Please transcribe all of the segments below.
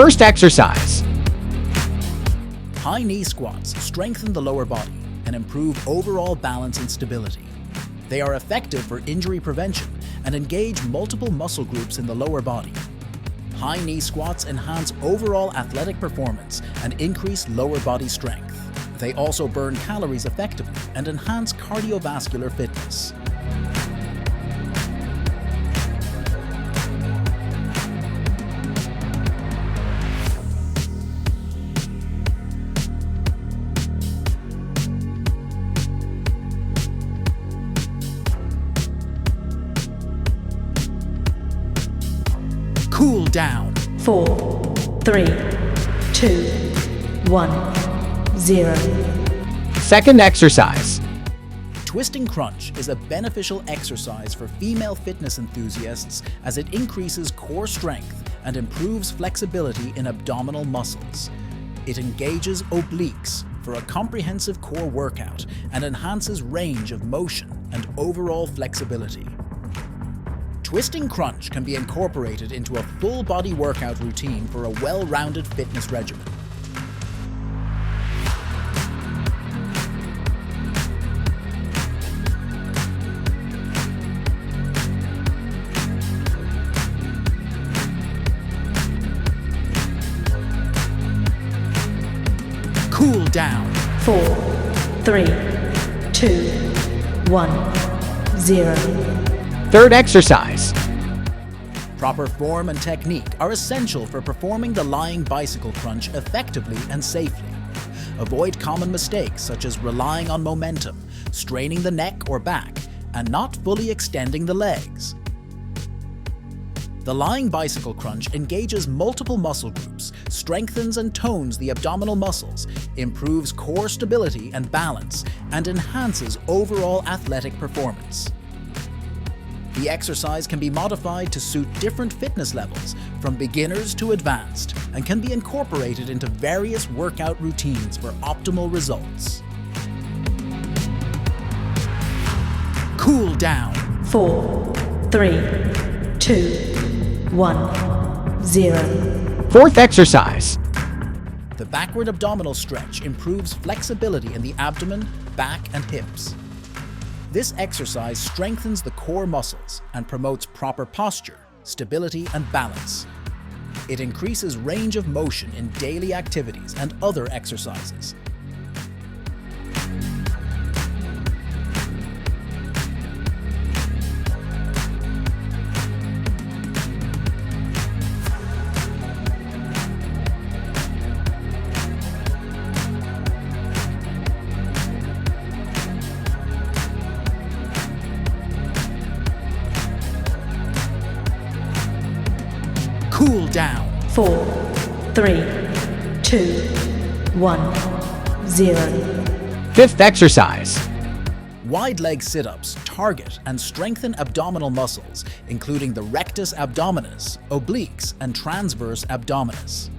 First exercise. High knee squats strengthen the lower body and improve overall balance and stability. They are effective for injury prevention and engage multiple muscle groups in the lower body. High knee squats enhance overall athletic performance and increase lower body strength. They also burn calories effectively and enhance cardiovascular fitness. Cool down. 4, 3, 2, 1, 0. Second exercise. Twisting crunch is a beneficial exercise for female fitness enthusiasts as it increases core strength and improves flexibility in abdominal muscles. It engages obliques for a comprehensive core workout and enhances range of motion and overall flexibility. Twisting crunch can be incorporated into a full-body workout routine for a well-rounded fitness regimen. Cool down. 4, 3, 2, 1, 0. Third exercise. Proper form and technique are essential for performing the lying bicycle crunch effectively and safely. Avoid common mistakes such as relying on momentum, straining the neck or back, and not fully extending the legs. The lying bicycle crunch engages multiple muscle groups, strengthens and tones the abdominal muscles, improves core stability and balance, and enhances overall athletic performance. The exercise can be modified to suit different fitness levels, from beginners to advanced, and can be incorporated into various workout routines for optimal results. Cool down. 4, 3, 2, 1, 0. Fourth exercise. The backward abdominal stretch improves flexibility in the abdomen, back, and hips. This exercise strengthens the core muscles and promotes proper posture, stability, and balance. It increases range of motion in daily activities and other exercises. Cool down. 4, 3, 2, 1, 0. Fifth exercise. Wide leg sit-ups target and strengthen abdominal muscles, including the rectus abdominis, obliques, and transverse abdominis.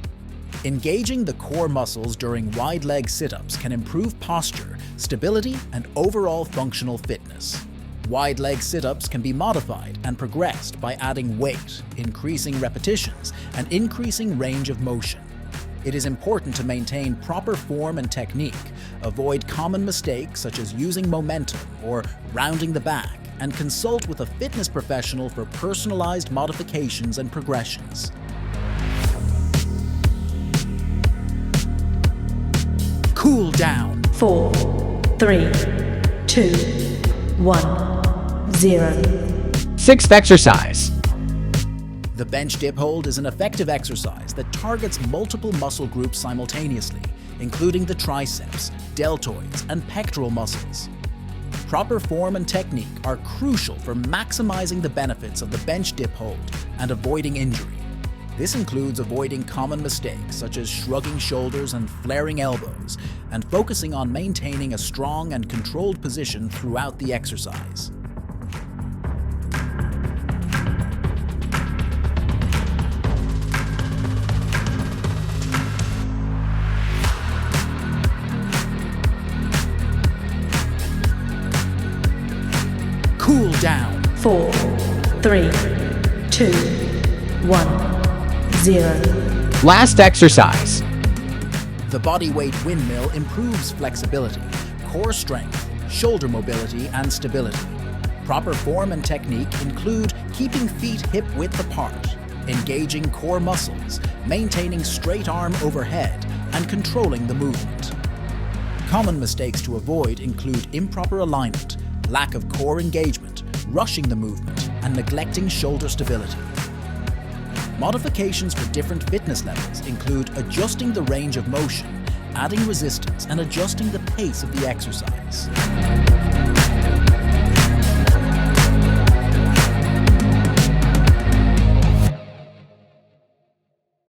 Engaging the core muscles during wide leg sit-ups can improve posture, stability, and overall functional fitness. Wide leg sit-ups can be modified and progressed by adding weight, increasing repetitions, and increasing range of motion. It is important to maintain proper form and technique, avoid common mistakes such as using momentum or rounding the back, and consult with a fitness professional for personalized modifications and progressions. Cool down. 4, 3, 2, 1, 0. Sixth exercise. The bench dip hold is an effective exercise that targets multiple muscle groups simultaneously, including the triceps, deltoids, and pectoral muscles. Proper form and technique are crucial for maximizing the benefits of the bench dip hold and avoiding injury. This includes avoiding common mistakes such as shrugging shoulders and flaring elbows, and focusing on maintaining a strong and controlled position throughout the exercise. Cool down. 4, 3, 2, 1, 0. Last exercise. The bodyweight windmill improves flexibility, core strength, shoulder mobility, and stability. Proper form and technique include keeping feet hip-width apart, engaging core muscles, maintaining straight arm overhead, and controlling the movement. Common mistakes to avoid include improper alignment, lack of core engagement, rushing the movement, and neglecting shoulder stability. Modifications for different fitness levels include adjusting the range of motion, adding resistance, and adjusting the pace of the exercise.